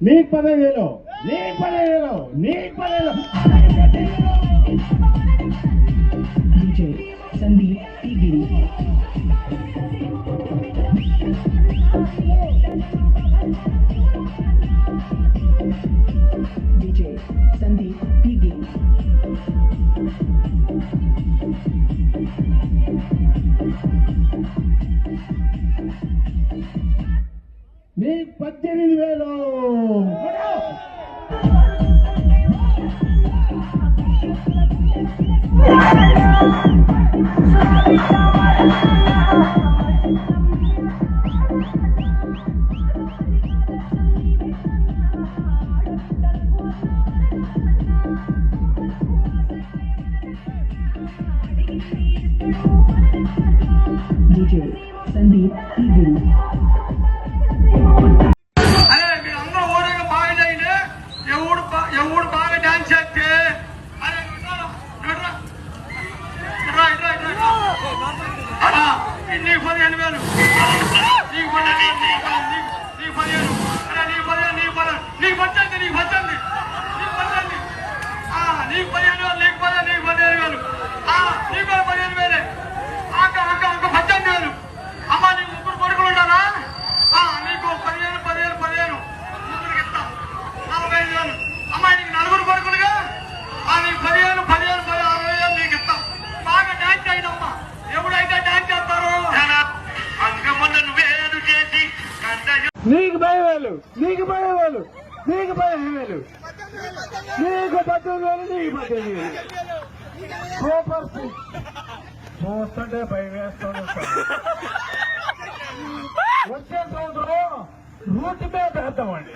నీకు 15,000, నీకు 15,000, నీకు 15,000. DJ Sandeep Tigiri. DJ Sandeep Tigiri. నీకు 18,000. DJ Sandeep Tigiri. అరే మీరు అందరూ ఓడగా బాగా చేయండి. ఎవడు బాగా డాన్స్ చేస్తే అరే నీకు 15,000, నీకు 15,000, నీకు 15,000, అరే నీకు 15,000, నీకు 15,000, నీకు 18,000, నీకు 18,000, నీకు 18,000, నీకు 15,000, నీకు 15,000, నీకు 15,000, నీకు 15,000, అంక 18,000. అమ్మ నీకు 3 కొడుకులు ఉన్నారా? నీకు 15,000, 15,000, 15,000 ముగ్గురికి ఇస్తాం. 45,000. అమ్మాయి నీకు 4 కొడుకులుగా నీకు 15,000, 15,000, 60,000 నీకు ఇస్తాం. బాగా డాన్స్ అయినమ్మా. ఎవడైతే డాన్స్ చేస్తారో అంగమున్న వేరు చేసి నీకు 10,000, నీకు 10,000, నీకు 15,000, నీకు 18,000, నీకు 18,000. సూపర్ చూస్తుంటే భయం వేస్తాను. వచ్చే సంవత్సరం రూట్ మీద వేద్దామండి.